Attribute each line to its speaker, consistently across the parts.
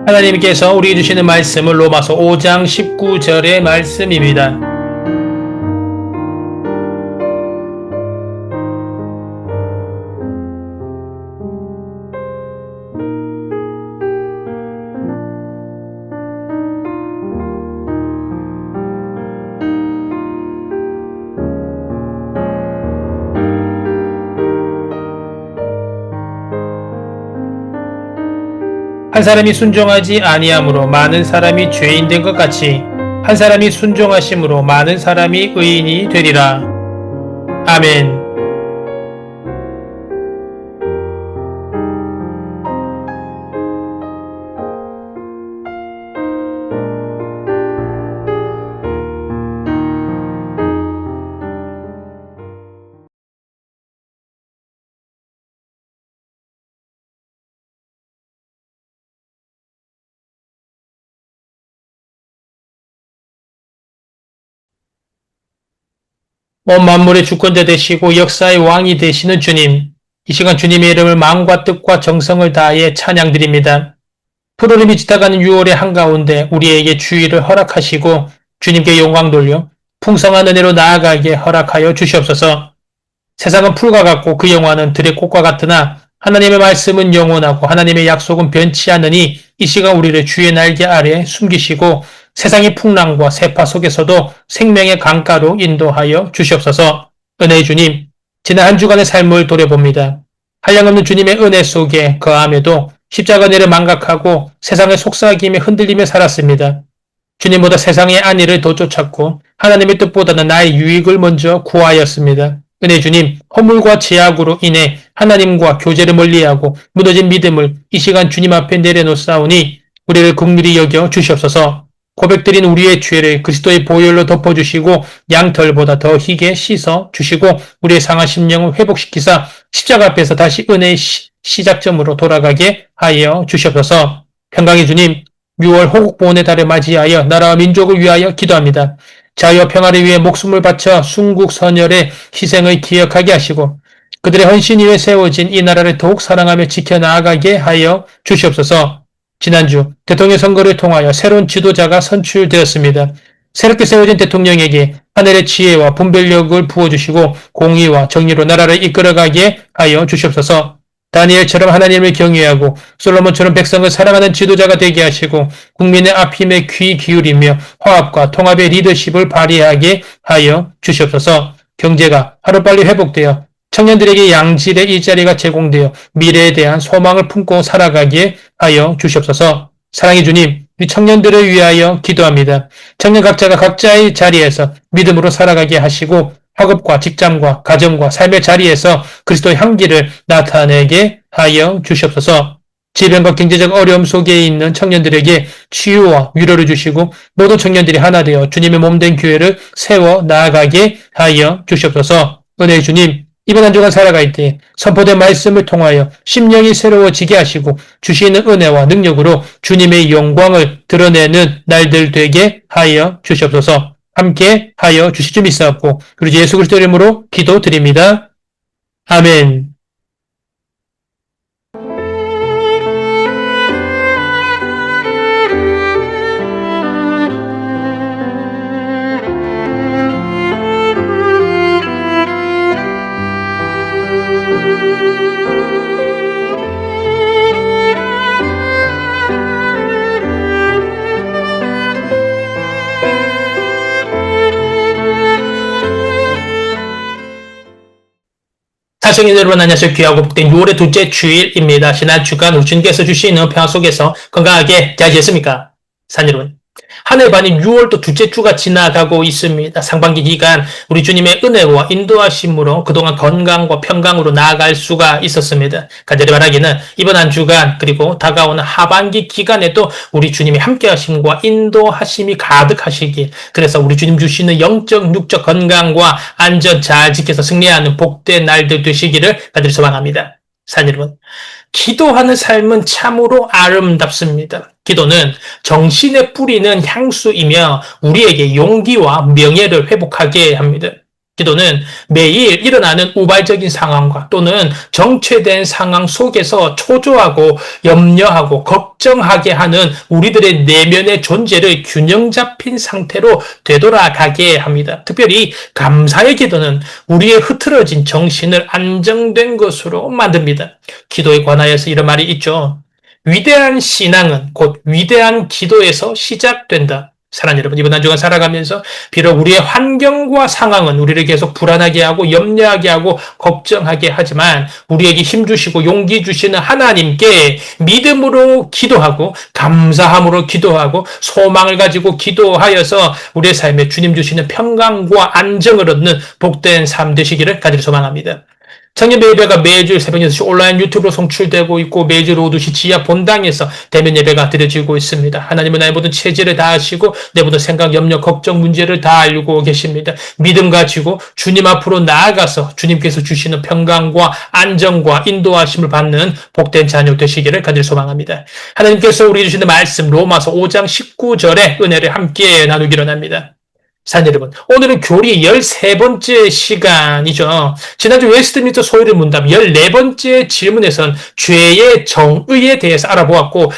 Speaker 1: 하나님께서 우리에게 주시는 말씀은 로마서 5장 19절의 말씀입니다. 한 사람이 순종하지 아니함으로 많은 사람이 죄인 된 것 같이 한 사람이 순종하심으로 많은 사람이 의인이 되리라. 아멘. 온 만물의 주권자 되시고 역사의 왕이 되시는 주님, 이 시간 주님의 이름을 마음과 뜻과 정성을 다하여 찬양드립니다. 푸르름이 짙어가는 6월의 한가운데 우리에게 주의를 허락하시고 주님께 영광 돌려 풍성한 은혜로 나아가게 허락하여 주시옵소서. 세상은 풀과 같고 그 영화는 들의 꽃과 같으나 하나님의 말씀은 영원하고 하나님의 약속은 변치 않으니 이 시간 우리를 주의 날개 아래 숨기시고 세상의 풍랑과 세파 속에서도 생명의 강가로 인도하여 주시옵소서. 은혜의 주님, 지난 한 주간의 삶을 돌아봅니다. 한량없는 주님의 은혜 속에 거함에도 십자가 내를 망각하고 세상의 속삭임에 흔들리며 살았습니다. 주님보다 세상의 안위를 더 쫓았고 하나님의 뜻보다는 나의 유익을 먼저 구하였습니다. 은혜 주님, 허물과 제약으로 인해 하나님과 교제를 멀리하고 무너진 믿음을 이 시간 주님 앞에 내려놓사오니 우리를 긍휼히 여겨 주시옵소서. 고백드린 우리의 죄를 그리스도의 보혈로 덮어주시고 양털보다 더 희게 씻어 주시고 우리의 상한 심령을 회복시키사 십자가 앞에서 다시 은혜의 시작점으로 돌아가게 하여 주시옵소서. 평강의 주님, 6월 호국보훈의 달을 맞이하여 나라와 민족을 위하여 기도합니다. 자유와 평화를 위해 목숨을 바쳐 순국선열의 희생을 기억하게 하시고 그들의 헌신 위에 세워진 이 나라를 더욱 사랑하며 지켜나가게 하여 주시옵소서. 지난주 대통령 선거를 통하여 새로운 지도자가 선출되었습니다. 새롭게 세워진 대통령에게 하늘의 지혜와 분별력을 부어주시고 공의와 정의로 나라를 이끌어가게 하여 주시옵소서. 다니엘처럼 하나님을 경외하고 솔로몬처럼 백성을 사랑하는 지도자가 되게 하시고 국민의 아픔에 귀 기울이며 화합과 통합의 리더십을 발휘하게 하여 주시옵소서. 경제가 하루빨리 회복되어 청년들에게 양질의 일자리가 제공되어 미래에 대한 소망을 품고 살아가게 하여 주시옵소서. 사랑의 주님, 우리 청년들을 위하여 기도합니다. 청년 각자가 각자의 자리에서 믿음으로 살아가게 하시고 학업과 직장과 가정과 삶의 자리에서 그리스도의 향기를 나타내게 하여 주시옵소서. 질병과 경제적 어려움 속에 있는 청년들에게 치유와 위로를 주시고 모든 청년들이 하나 되어 주님의 몸된 교회를 세워 나아가게 하여 주시옵소서. 은혜의 주님, 이번 한 주간 살아갈 때 선포된 말씀을 통하여 심령이 새로워지게 하시고 주시는 은혜와 능력으로 주님의 영광을 드러내는 날들 되게 하여 주시옵소서. 함께 하여 주실 줄 믿사옵고 그리고 예수 그리스도 이름으로 기도드립니다. 아멘. 사성인 여러분 안녕하세요. 귀하고 복된 6월의 둘째 주일입니다. 지난 주간 우리 주님께서 주시는 평화 속에서 건강하게 잘 지냈습니까? 산 여러분. 한 해 반인 6월도 둘째 주가 지나가고 있습니다. 상반기 기간 우리 주님의 은혜와 인도하심으로 그동안 건강과 평강으로 나아갈 수가 있었습니다. 간절히 바라기는 이번 한 주간 그리고 다가오는 하반기 기간에도 우리 주님의 함께하심과 인도하심이 가득하시길, 그래서 우리 주님 주시는 영적 육적 건강과 안전 잘 지켜서 승리하는 복된 날들 되시기를 간절히 소망합니다. 산 여러분, 기도하는 삶은 참으로 아름답습니다. 기도는 정신에 뿌리는 향수이며 우리에게 용기와 명예를 회복하게 합니다. 기도는 매일 일어나는 우발적인 상황과 또는 정체된 상황 속에서 초조하고 염려하고 걱정하게 하는 우리들의 내면의 존재를 균형 잡힌 상태로 되돌아가게 합니다. 특별히 감사의 기도는 우리의 흐트러진 정신을 안정된 것으로 만듭니다. 기도에 관하여서 이런 말이 있죠. 위대한 신앙은 곧 위대한 기도에서 시작된다. 사랑하는 여러분, 이번 한 주간 살아가면서 비록 우리의 환경과 상황은 우리를 계속 불안하게 하고 염려하게 하고 걱정하게 하지만 우리에게 힘주시고 용기 주시는 하나님께 믿음으로 기도하고 감사함으로 기도하고 소망을 가지고 기도하여서 우리의 삶에 주님 주시는 평강과 안정을 얻는 복된 삶 되시기를 간절히 소망합니다. 청년 예배가 매주 새벽 6시 온라인 유튜브로 송출되고 있고 매주 오후 2시 지하 본당에서 대면 예배가 드려지고 있습니다. 하나님은 나의 모든 체질을 다 아시고 내 모든 생각, 염려, 걱정, 문제를 다 알고 계십니다. 믿음 가지고 주님 앞으로 나아가서 주님께서 주시는 평강과 안정과 인도하심을 받는 복된 자녀 되시기를 간절히 소망합니다. 하나님께서 우리 주시는 말씀 로마서 5장 19절의 은혜를 함께 나누기로 합니다. 사랑하는 여러분, 오늘은 교리 13번째 시간이죠. 지난주 웨스트민스터 소유의 문답 14번째 질문에선 죄의 정의에 대해서 알아보았고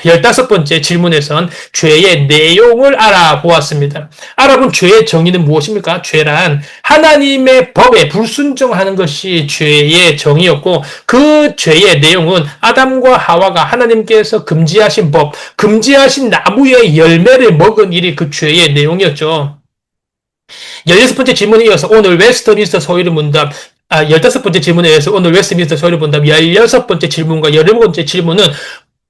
Speaker 1: 15번째 질문에선 죄의 내용을 알아보았습니다. 알아본 죄의 정의는 무엇입니까? 죄란 하나님의 법에 불순종하는 것이 죄의 정의였고 그 죄의 내용은 아담과 하와가 하나님께서 금지하신 법, 금지하신 나무의 열매를 먹은 일이 그 죄의 내용이었죠. 16번째 질문에 이어서 오늘 웨스트민스터 소유의 문답 15번째 질문에 의해서 오늘 웨스트민스터 소유의 문답 16번째 질문과 17번째 질문은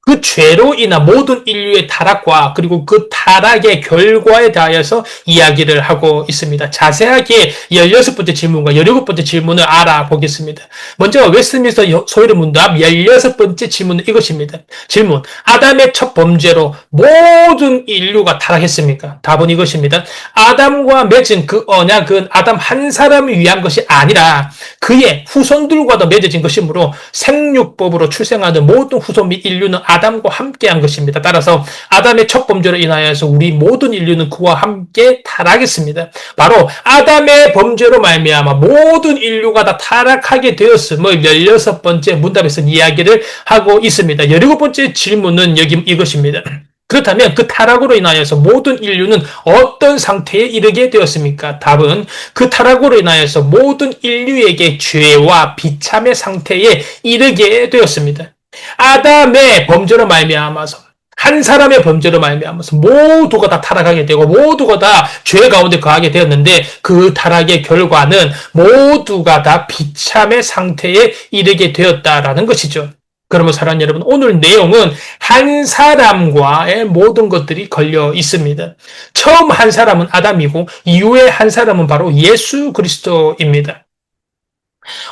Speaker 1: 그 죄로 인한 모든 인류의 타락과 그리고 그 타락의 결과에 대하여서 이야기를 하고 있습니다. 자세하게 16번째 질문과 17번째 질문을 알아보겠습니다. 먼저 웨스트민스터 소유의 문답 16번째 질문은 이것입니다. 질문, 아담의 첫 범죄로 모든 인류가 타락했습니까? 답은 이것입니다. 아담과 맺은 그 언약은 아담 한 사람을 위한 것이 아니라 그의 후손들과도 맺어진 것이므로 생육법으로 출생하는 모든 후손 및 인류는 아담과 함께한 것입니다. 따라서 아담의 첫 범죄로 인하여서 우리 모든 인류는 그와 함께 타락했습니다. 바로 아담의 범죄로 말미암아 모든 인류가 다 타락하게 되었음을 16번째 문답에서 이야기를 하고 있습니다. 17번째 질문은 여기 이것입니다. 그렇다면 그 타락으로 인하여서 모든 인류는 어떤 상태에 이르게 되었습니까? 답은 그 타락으로 인하여서 모든 인류에게 죄와 비참의 상태에 이르게 되었습니다. 아담의 범죄로 말미암아서 한 사람의 범죄로 말미암아서 모두가 다 타락하게 되고 모두가 다 죄 가운데 거하게 되었는데 그 타락의 결과는 모두가 다 비참의 상태에 이르게 되었다라는 것이죠. 그러면 사랑하는 여러분, 오늘 내용은 한 사람과의 모든 것들이 걸려 있습니다. 처음 한 사람은 아담이고 이후에 한 사람은 바로 예수 그리스도입니다.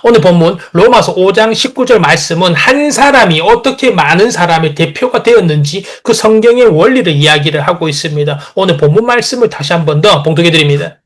Speaker 1: 오늘 본문 로마서 5장 19절 말씀은 한 사람이 어떻게 많은 사람의 대표가 되었는지 그 성경의 원리를 이야기를 하고 있습니다. 오늘 본문 말씀을 다시 한 번 더 봉독해 드립니다.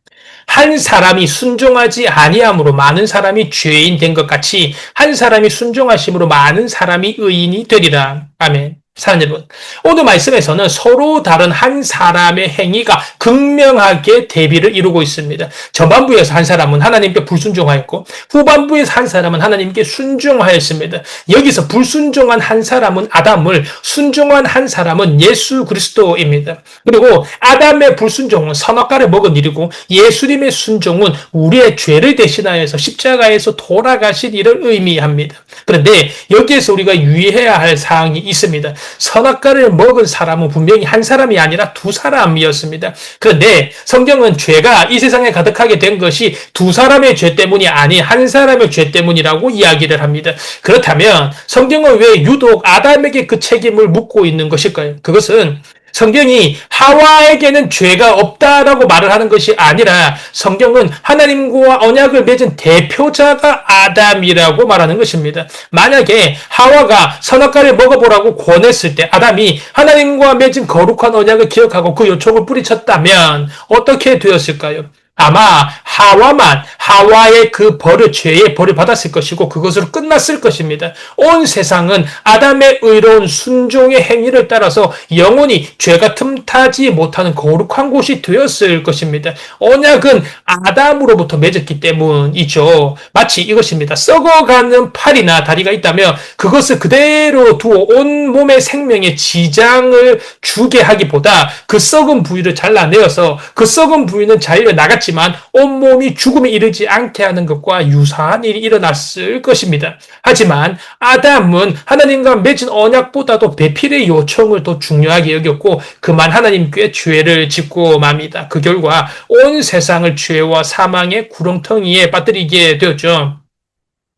Speaker 1: 한 사람이 순종하지 아니함으로 많은 사람이 죄인 된 것 같이 한 사람이 순종하심으로 많은 사람이 의인이 되리라. 아멘. 사랑하는 여러분, 오늘 말씀에서는 서로 다른 한 사람의 행위가 극명하게 대비를 이루고 있습니다. 전반부에서 한 사람은 하나님께 불순종하였고 후반부에서 한 사람은 하나님께 순종하였습니다. 여기서 불순종한 한 사람은 아담을, 순종한 한 사람은 예수 그리스도입니다. 그리고 아담의 불순종은 선악과를 먹은 일이고 예수님의 순종은 우리의 죄를 대신하여서 십자가에서 돌아가신 일을 의미합니다. 그런데 여기에서 우리가 유의해야 할 사항이 있습니다. 선악과를 먹은 사람은 분명히 한 사람이 아니라 두 사람이었습니다. 그런데 성경은 죄가 이 세상에 가득하게 된 것이 두 사람의 죄 때문이 아닌 한 사람의 죄 때문이라고 이야기를 합니다. 그렇다면 성경은 왜 유독 아담에게 그 책임을 묻고 있는 것일까요? 그것은 성경이 하와에게는 죄가 없다라고 말을 하는 것이 아니라 성경은 하나님과 언약을 맺은 대표자가 아담이라고 말하는 것입니다. 만약에 하와가 선악과를 먹어보라고 권했을 때 아담이 하나님과 맺은 거룩한 언약을 기억하고 그 요청을 뿌리쳤다면 어떻게 되었을까요? 아마 하와의 그 벌을, 죄의 벌을 받았을 것이고 그것으로 끝났을 것입니다. 온 세상은 아담의 의로운 순종의 행위를 따라서 영원히 죄가 틈타지 못하는 거룩한 곳이 되었을 것입니다. 언약은 아담으로부터 맺었기 때문이죠. 마치 이것입니다. 썩어가는 팔이나 다리가 있다면 그것을 그대로 두어 온 몸의 생명에 지장을 주게 하기보다 그 썩은 부위를 잘라내어서 그 썩은 부위는 잘려 나갔지만 온몸이 죽음에 이르지 않게 하는 것과 유사한 일이 일어났을 것입니다. 하지만 아담은 하나님과 맺은 언약보다도 배필의 요청을 더 중요하게 여겼고 그만 하나님께 죄를 짓고 맙니다. 그 결과 온 세상을 죄와 사망의 구렁텅이에 빠뜨리게 되었죠.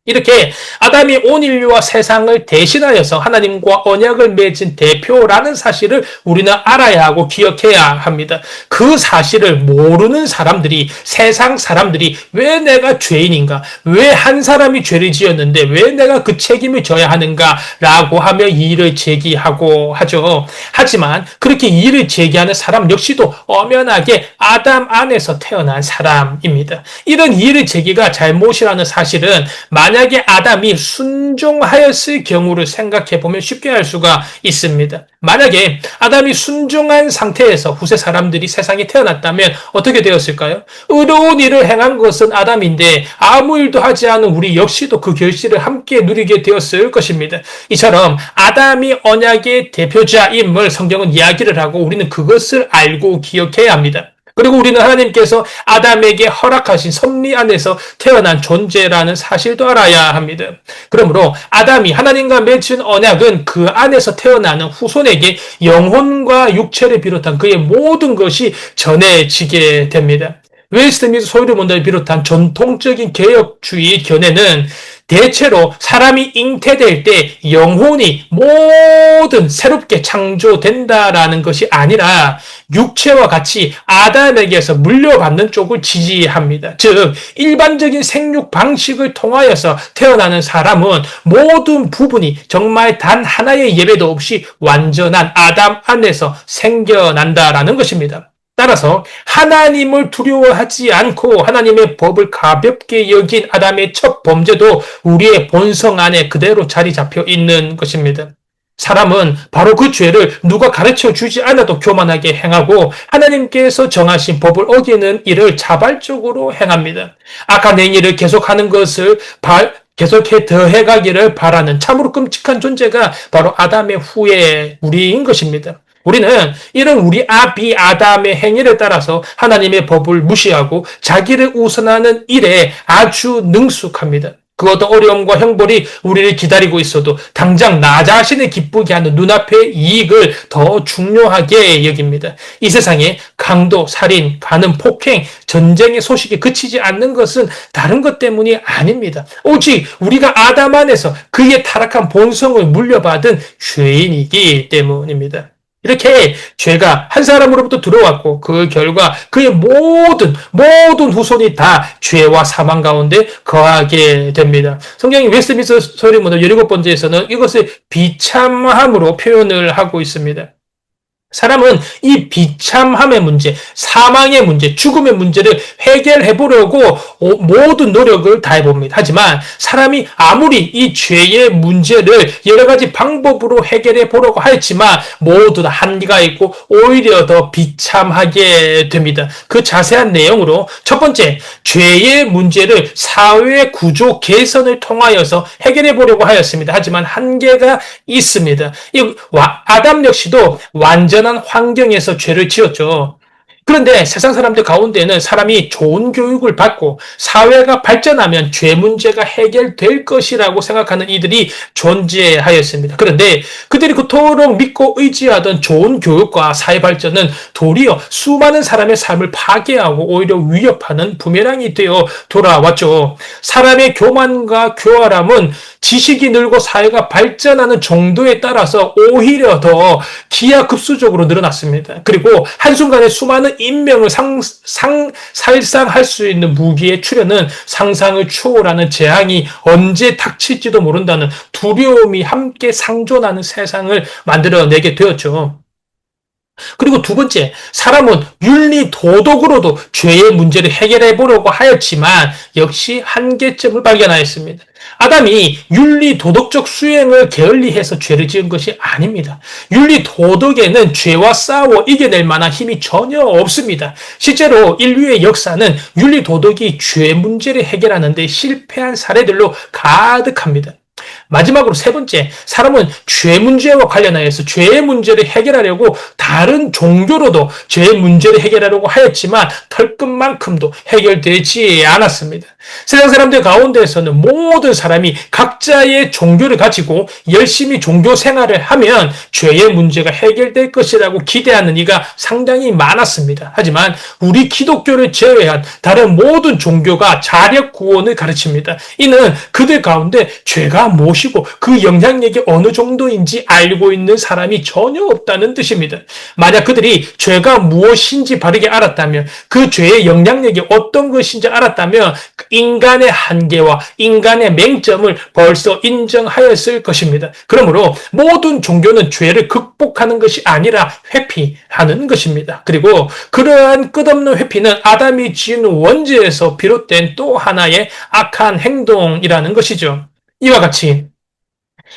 Speaker 1: 이렇게 아담이 온 인류와 세상을 대신하여서 하나님과 언약을 맺은 대표라는 사실을 우리는 알아야 하고 기억해야 합니다. 그 사실을 모르는 사람들이, 세상 사람들이 왜 내가 죄인인가? 왜 한 사람이 죄를 지었는데 왜 내가 그 책임을 져야 하는가? 라고 하며 이의를 제기하고 하죠. 하지만 그렇게 이의를 제기하는 사람 역시도 엄연하게 아담 안에서 태어난 사람입니다. 이런 이의를 제기가 잘못이라는 사실은 만약에 아담이 순종하였을 경우를 생각해 보면 쉽게 알 수가 있습니다. 만약에 아담이 순종한 상태에서 후세 사람들이 세상에 태어났다면 어떻게 되었을까요? 의로운 일을 행한 것은 아담인데 아무 일도 하지 않은 우리 역시도 그 결실을 함께 누리게 되었을 것입니다. 이처럼 아담이 언약의 대표자임을 성경은 이야기를 하고 우리는 그것을 알고 기억해야 합니다. 그리고 우리는 하나님께서 아담에게 허락하신 섭리 안에서 태어난 존재라는 사실도 알아야 합니다. 그러므로 아담이 하나님과 맺은 언약은 그 안에서 태어나는 후손에게 영혼과 육체를 비롯한 그의 모든 것이 전해지게 됩니다. 웨스트민스 소유문화를 비롯한 전통적인 개혁주의 견해는 대체로 사람이 잉태될 때 영혼이 모든 새롭게 창조된다라는 것이 아니라 육체와 같이 아담에게서 물려받는 쪽을 지지합니다. 즉 일반적인 생육 방식을 통하여서 태어나는 사람은 모든 부분이 정말 단 하나의 예배도 없이 완전한 아담 안에서 생겨난다라는 것입니다. 따라서 하나님을 두려워하지 않고 하나님의 법을 가볍게 여긴 아담의 첫 범죄도 우리의 본성 안에 그대로 자리 잡혀 있는 것입니다. 사람은 바로 그 죄를 누가 가르쳐 주지 않아도 교만하게 행하고 하나님께서 정하신 법을 어기는 일을 자발적으로 행합니다. 악한 행위를 계속하는 것을 계속해 더해가기를 바라는 참으로 끔찍한 존재가 바로 아담의 후예 우리인 것입니다. 우리는 이런 우리 아비 아담의 행위를 따라서 하나님의 법을 무시하고 자기를 우선하는 일에 아주 능숙합니다. 그것도 어려움과 형벌이 우리를 기다리고 있어도 당장 나 자신을 기쁘게 하는 눈앞의 이익을 더 중요하게 여깁니다. 이 세상에 강도, 살인, 간음, 폭행, 전쟁의 소식이 그치지 않는 것은 다른 것 때문이 아닙니다. 오직 우리가 아담 안에서 그의 타락한 본성을 물려받은 죄인이기 때문입니다. 이렇게 죄가 한 사람으로부터 들어왔고 그 결과 그의 모든 후손이 다 죄와 사망 가운데 거하게 됩니다. 성경이 웨스트민스터 소리문헌 17번째에서는 이것을 비참함으로 표현을 하고 있습니다. 사람은 이 비참함의 문제, 사망의 문제, 죽음의 문제를 해결해 보려고 모든 노력을 다해봅니다. 하지만 사람이 아무리 이 죄의 문제를 여러 가지 방법으로 해결해 보려고 하였지만 모두 다 한계가 있고 오히려 더 비참하게 됩니다. 그 자세한 내용으로 첫 번째, 죄의 문제를 사회 구조 개선을 통하여서 해결해 보려고 하였습니다. 하지만 한계가 있습니다. 아담 역시도 완전한 환경에서 죄를 지었죠. 그런데 세상 사람들 가운데는 사람이 좋은 교육을 받고 사회가 발전하면 죄 문제가 해결될 것이라고 생각하는 이들이 존재하였습니다. 그런데 그들이 그토록 믿고 의지하던 좋은 교육과 사회 발전은 도리어 수많은 사람의 삶을 파괴하고 오히려 위협하는 부메랑이 되어 돌아왔죠. 사람의 교만과 교활함은 지식이 늘고 사회가 발전하는 정도에 따라서 오히려 더 기하급수적으로 늘어났습니다. 그리고 한순간에 수많은 인명을 살상할 수 있는 무기의 출현은 상상을 초월하는 재앙이 언제 닥칠지도 모른다는 두려움이 함께 상존하는 세상을 만들어내게 되었죠. 그리고 두 번째, 사람은 윤리 도덕으로도 죄의 문제를 해결해 보려고 하였지만 역시 한계점을 발견하였습니다. 아담이 윤리 도덕적 수행을 게을리해서 죄를 지은 것이 아닙니다. 윤리 도덕에는 죄와 싸워 이겨낼 만한 힘이 전혀 없습니다. 실제로 인류의 역사는 윤리 도덕이 죄 문제를 해결하는 데 실패한 사례들로 가득합니다. 마지막으로 세 번째, 사람은 죄 문제와 관련하여서 죄의 문제를 해결하려고 다른 종교로도 죄의 문제를 해결하려고 하였지만 털끝만큼도 해결되지 않았습니다. 세상 사람들 가운데에서는 모든 사람이 각자의 종교를 가지고 열심히 종교 생활을 하면 죄의 문제가 해결될 것이라고 기대하는 이가 상당히 많았습니다. 하지만 우리 기독교를 제외한 다른 모든 종교가 자력 구원을 가르칩니다. 이는 그들 가운데 죄가 무엇이고 그 영향력이 어느 정도인지 알고 있는 사람이 전혀 없다는 뜻입니다. 만약 그들이 죄가 무엇인지 바르게 알았다면, 그 죄의 영향력이 어떤 것인지 알았다면 인간의 한계와 인간의 맹점을 벌써 인정하였을 것입니다. 그러므로 모든 종교는 죄를 극복하는 것이 아니라 회피하는 것입니다. 그리고 그러한 끝없는 회피는 아담이 지은 원죄에서 비롯된 또 하나의 악한 행동이라는 것이죠. 이와 같이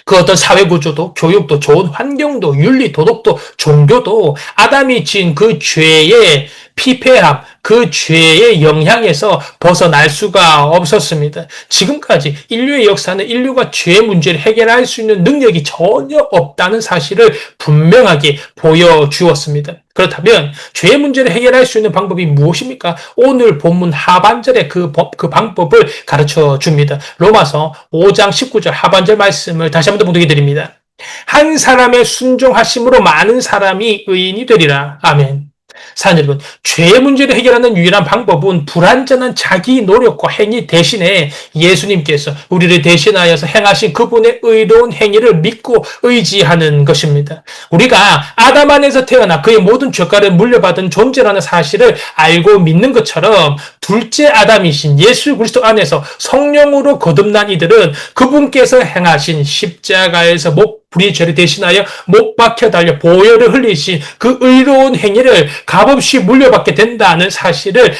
Speaker 1: 그 어떤 사회구조도, 교육도, 좋은 환경도, 윤리, 도덕도, 종교도 아담이 지은 그 죄의 피폐함, 그 죄의 영향에서 벗어날 수가 없었습니다. 지금까지 인류의 역사는 인류가 죄의 문제를 해결할 수 있는 능력이 전혀 없다는 사실을 분명하게 보여주었습니다. 그렇다면 죄의 문제를 해결할 수 있는 방법이 무엇입니까? 오늘 본문 하반절에 그 방법을 가르쳐 줍니다. 로마서 5장 19절 하반절 말씀을 다시 한번 봉독해 드립니다. 한 사람의 순종하심으로 많은 사람이 의인이 되리라. 아멘. 사랑하는 여러분, 죄의 문제를 해결하는 유일한 방법은 불완전한 자기 노력과 행위 대신에 예수님께서 우리를 대신하여서 행하신 그분의 의로운 행위를 믿고 의지하는 것입니다. 우리가 아담 안에서 태어나 그의 모든 죄가를 물려받은 존재라는 사실을 알고 믿는 것처럼 둘째 아담이신 예수 그리스도 안에서 성령으로 거듭난 이들은 그분께서 행하신 십자가에서 우리의 죄를 대신하여 못 박혀 달려 보혈을 흘리신 그 의로운 행위를 값없이 물려받게 된다는 사실을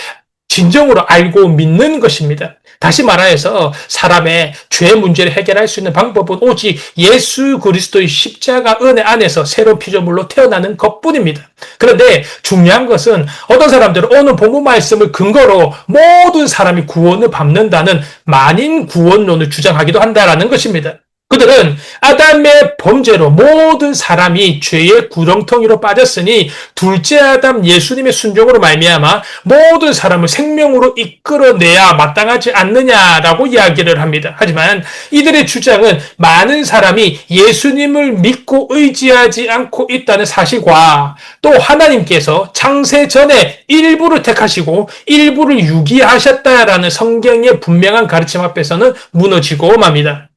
Speaker 1: 진정으로 알고 믿는 것입니다. 다시 말하여서 사람의 죄 문제를 해결할 수 있는 방법은 오직 예수 그리스도의 십자가 은혜 안에서 새로운 피조물로 태어나는 것뿐입니다. 그런데 중요한 것은 어떤 사람들은 오늘 본문 말씀을 근거로 모든 사람이 구원을 받는다는 만인 구원론을 주장하기도 한다는 것입니다. 그들은 아담의 범죄로 모든 사람이 죄의 구렁텅이로 빠졌으니 둘째 아담 예수님의 순종으로 말미암아 모든 사람을 생명으로 이끌어내야 마땅하지 않느냐라고 이야기를 합니다. 하지만 이들의 주장은 많은 사람이 예수님을 믿고 의지하지 않고 있다는 사실과 또 하나님께서 창세 전에 일부를 택하시고 일부를 유기하셨다라는 성경의 분명한 가르침 앞에서는 무너지고 맙니다.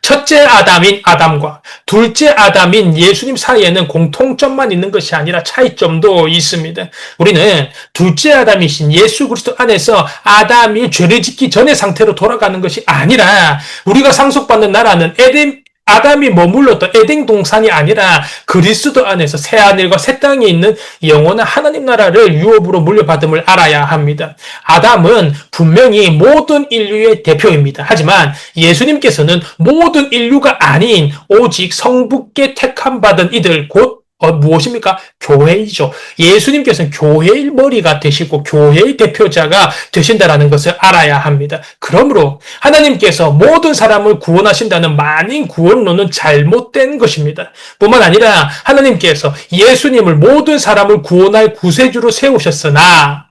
Speaker 1: 첫째 아담인 아담과 둘째 아담인 예수님 사이에는 공통점만 있는 것이 아니라 차이점도 있습니다. 우리는 둘째 아담이신 예수 그리스도 안에서 아담이 죄를 짓기 전의 상태로 돌아가는 것이 아니라 우리가 상속받는 나라는 아담이 머물렀던 에덴 동산이 아니라 그리스도 안에서 새 하늘과 새 땅에 있는 영원한 하나님 나라를 유업으로 물려받음을 알아야 합니다. 아담은 분명히 모든 인류의 대표입니다. 하지만 예수님께서는 모든 인류가 아닌 오직 성부께 택함받은 이들 곧 무엇입니까? 교회이죠. 예수님께서는 교회의 머리가 되시고 교회의 대표자가 되신다는 것을 알아야 합니다. 그러므로 하나님께서 모든 사람을 구원하신다는 만인 구원론은 잘못된 것입니다. 뿐만 아니라 하나님께서 예수님을 모든 사람을 구원할 구세주로 세우셨으나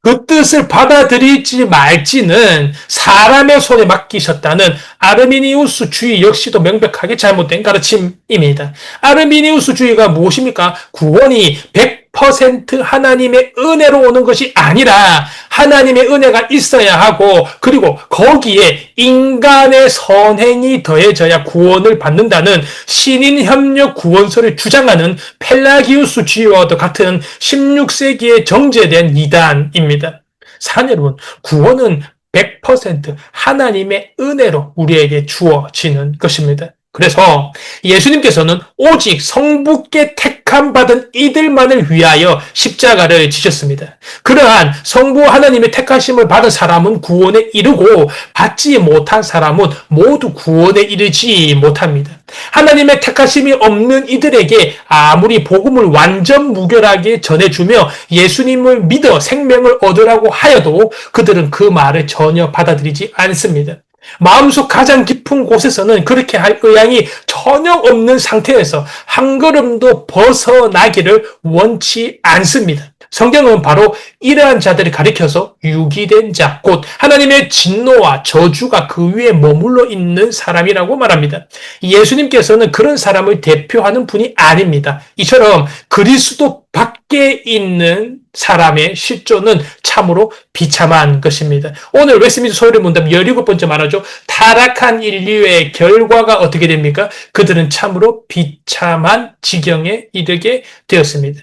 Speaker 1: 그 뜻을 받아들일지 말지는 사람의 손에 맡기셨다는 아르미니우스주의 역시도 명백하게 잘못된 가르침입니다. 아르미니우스주의가 무엇입니까? 구원이 100% 하나님의 은혜로 오는 것이 아니라 하나님의 은혜가 있어야 하고 그리고 거기에 인간의 선행이 더해져야 구원을 받는다는 신인협력 구원설을 주장하는 펠라기우스주의와도 같은 16세기에 정제된 이단입니다. 사랑하는 여러분, 구원은 100% 하나님의 은혜로 우리에게 주어지는 것입니다. 그래서 예수님께서는 오직 성부께 택함 받은 이들만을 위하여 십자가를 지셨습니다. 그러한 성부 하나님의 택하심을 받은 사람은 구원에 이르고 받지 못한 사람은 모두 구원에 이르지 못합니다. 하나님의 택하심이 없는 이들에게 아무리 복음을 완전 무결하게 전해주며 예수님을 믿어 생명을 얻으라고 하여도 그들은 그 말을 전혀 받아들이지 않습니다. 마음속 가장 깊은 곳에서는 그렇게 할 의향이 전혀 없는 상태에서 한 걸음도 벗어나기를 원치 않습니다. 성경은 바로 이러한 자들을 가리켜서 유기된 자, 곧 하나님의 진노와 저주가 그 위에 머물러 있는 사람이라고 말합니다. 예수님께서는 그런 사람을 대표하는 분이 아닙니다. 이처럼 그리스도 밖에 있는 사람의 실존은 참으로 비참한 것입니다. 오늘 웨스트민스터 소요리 문답 17번째 말하죠. 타락한 인류의 결과가 어떻게 됩니까? 그들은 참으로 비참한 지경에 이르게 되었습니다.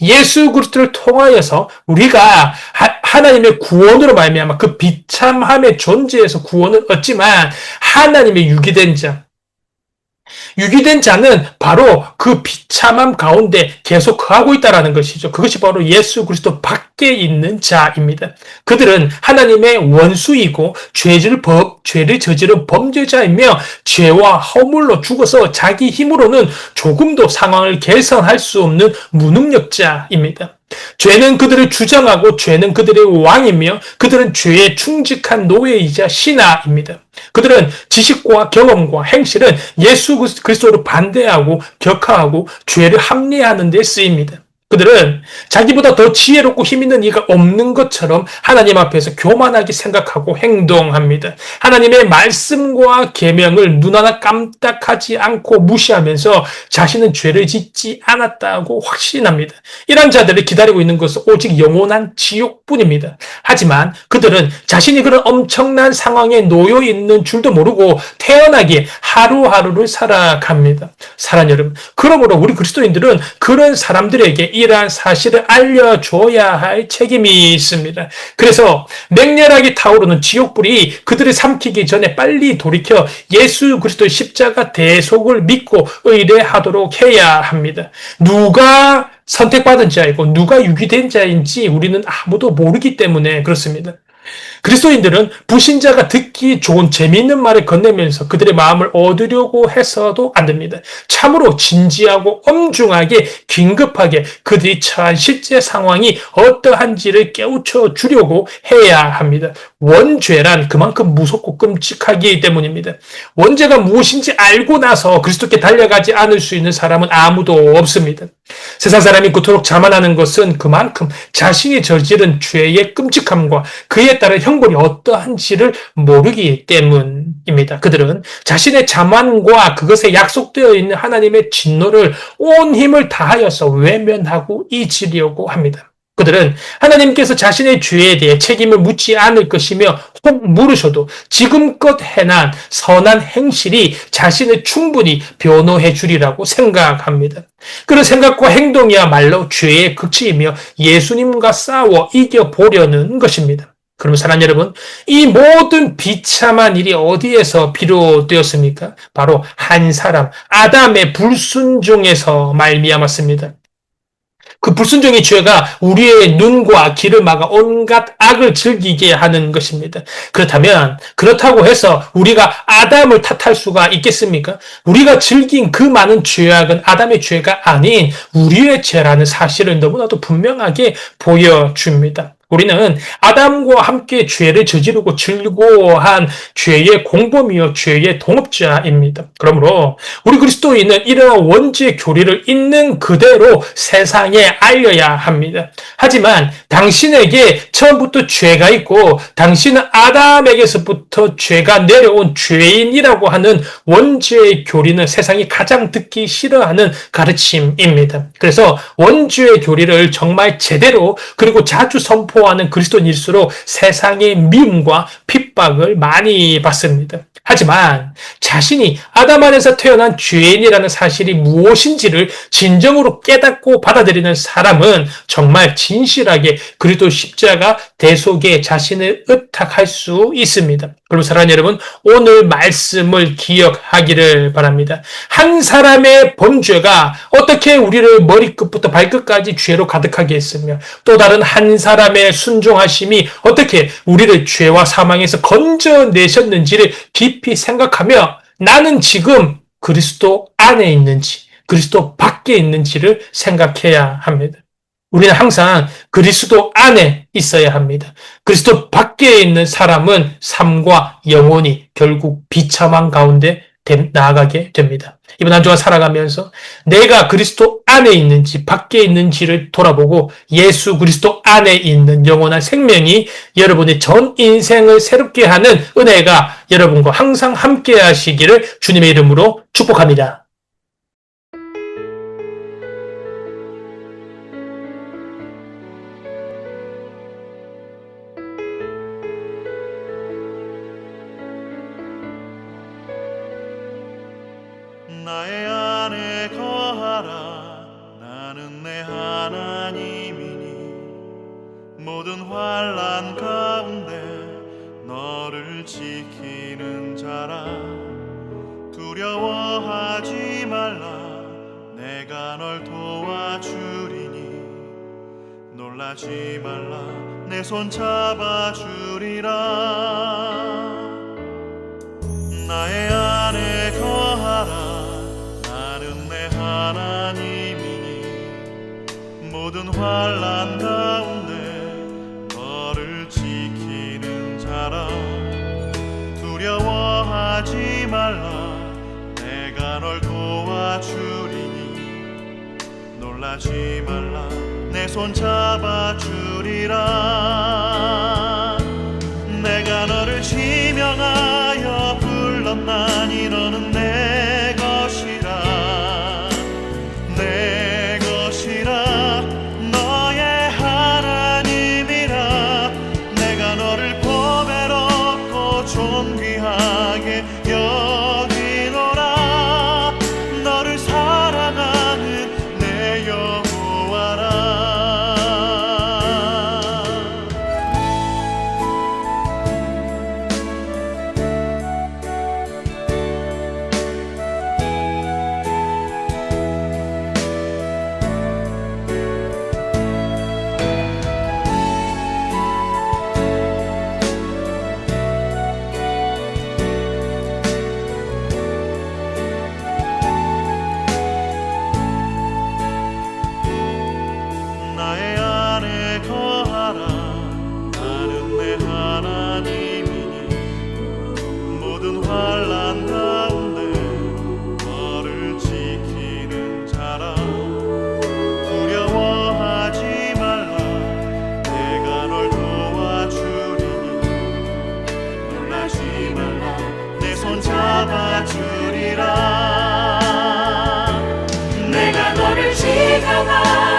Speaker 1: 예수 그리스도를 통하여서 우리가 하나님의 구원으로 말미암아 그 비참함의 존재에서 구원을 얻지만 하나님의 유기된 자는 바로 그 비참함 가운데 계속 거하고 있다는 것이죠. 그것이 바로 예수 그리스도 밖에 있는 자입니다. 그들은 하나님의 원수이고 죄를 저지른 범죄자이며 죄와 허물로 죽어서 자기 힘으로는 조금도 상황을 개선할 수 없는 무능력자입니다. 죄는 그들을 주장하고 죄는 그들의 왕이며 그들은 죄에 충직한 노예이자 신하입니다. 그들은 지식과 경험과 행실은 예수 그리스도를 반대하고 격하하고 죄를 합리화하는 데 쓰입니다. 그들은 자기보다 더 지혜롭고 힘있는 이가 없는 것처럼 하나님 앞에서 교만하게 생각하고 행동합니다. 하나님의 말씀과 계명을 눈 하나 깜짝하지 않고 무시하면서 자신은 죄를 짓지 않았다고 확신합니다. 이런 자들을 기다리고 있는 것은 오직 영원한 지옥뿐입니다. 하지만 그들은 자신이 그런 엄청난 상황에 놓여 있는 줄도 모르고 태연하게 하루하루를 살아갑니다. 사랑하는 여러분, 그러므로 우리 그리스도인들은 그런 사람들에게 이러한 사실을 알려줘야 할 책임이 있습니다. 그래서 맹렬하게 타오르는 지옥불이 그들을 삼키기 전에 빨리 돌이켜 예수 그리스도의 십자가 대속을 믿고 의뢰하도록 해야 합니다. 누가 선택받은 자이고 누가 유기된 자인지 우리는 아무도 모르기 때문에 그렇습니다. 그리스도인들은 불신자가 듣기 좋은 재미있는 말을 건네면서 그들의 마음을 얻으려고 해서도 안 됩니다. 참으로 진지하고 엄중하게 긴급하게 그들이 처한 실제 상황이 어떠한지를 깨우쳐 주려고 해야 합니다. 원죄란 그만큼 무섭고 끔찍하기 때문입니다. 원죄가 무엇인지 알고 나서 그리스도께 달려가지 않을 수 있는 사람은 아무도 없습니다. 세상 사람이 그토록 자만하는 것은 그만큼 자신이 저지른 죄의 끔찍함과 그에 따른 형벌이 어떠한지를 모르기 때문입니다. 그들은 자신의 자만과 그것에 약속되어 있는 하나님의 진노를 온 힘을 다하여서 외면하고 잊으려고 합니다. 그들은 하나님께서 자신의 죄에 대해 책임을 묻지 않을 것이며 혹 물으셔도 지금껏 해난 선한 행실이 자신을 충분히 변호해 주리라고 생각합니다. 그런 생각과 행동이야말로 죄의 극치이며 예수님과 싸워 이겨보려는 것입니다. 그러면 사랑하는 여러분, 이 모든 비참한 일이 어디에서 비롯되었습니까? 바로 한 사람, 아담의 불순종에서 말미암았습니다. 그 불순종의 죄가 우리의 눈과 귀를 막아 온갖 악을 즐기게 하는 것입니다. 그렇다고 해서 우리가 아담을 탓할 수가 있겠습니까? 우리가 즐긴 그 많은 죄악은 아담의 죄가 아닌 우리의 죄라는 사실을 너무나도 분명하게 보여줍니다. 우리는 아담과 함께 죄를 저지르고 즐거워한 죄의 공범이요 죄의 동업자입니다. 그러므로 우리 그리스도인은 이러한 원죄 교리를 있는 그대로 세상에 알려야 합니다. 하지만 당신에게 처음부터 죄가 있고 당신은 아담에게서부터 죄가 내려온 죄인이라고 하는 원죄의 교리는 세상이 가장 듣기 싫어하는 가르침입니다. 그래서 원죄의 교리를 정말 제대로 그리고 자주 선포하는 그리스도인일수록 세상의 미움과 핍박을 많이 받습니다. 하지만 자신이 아담 안에서 태어난 죄인이라는 사실이 무엇인지를 진정으로 깨닫고 받아들이는 사람은 정말 진실하게 그리스도 십자가 대속에 자신을 의탁할 수 있습니다. 그럼 사랑하는 여러분, 오늘 말씀을 기억하기를 바랍니다. 한 사람의 범죄가 어떻게 우리를 머리끝부터 발끝까지 죄로 가득하게 했으며 또 다른 한 사람의 순종하심이 어떻게 우리를 죄와 사망에서 건져내셨는지를 깊이 생각하며 나는 지금 그리스도 안에 있는지 그리스도 밖에 있는지를 생각해야 합니다. 우리는 항상 그리스도 안에 있어야 합니다. 그리스도 밖에 있는 사람은 삶과 영혼이 결국 비참한 가운데 나아가게 됩니다. 이번 한 주간 살아가면서 내가 그리스도 안에 있는지 밖에 있는지를 돌아보고 예수 그리스도 안에 있는 영원한 생명이 여러분의 전 인생을 새롭게 하는 은혜가 여러분과 항상 함께 하시기를 주님의 이름으로 축복합니다.
Speaker 2: 나의 안에 거하라. 나는 내 하나님이니 모든 환난 가운데 너를 지키는 자라. 두려워하지 말라. 내가 널 도와주리니 놀라지 말라. 내 손 잡아주리라. 나의 안에 거하라. 나는 내 하나님이니 모든 환난 가운데 너를 지키는 자라. 두려워하지 말라. 내가 널 도와주리니 놀라지 말라. 내 손 잡아주리라. 내가 너를 지명하여 불렀나니 너는 내 것이라. 내 것이라. 너의 하나님이라. 내가 너를 보배롭고 존귀하게 여기노라. 너를 사랑하는 내 여호와라. 나의 안에 거하라. 나는 내 하나님이니 모든 환난 가운데 너를 지키는 자라. 두려워하지 말라. 내가 널 도와주리니 놀라지 말라. 내 손 잡아주리라.
Speaker 3: 내가 너를 지켜가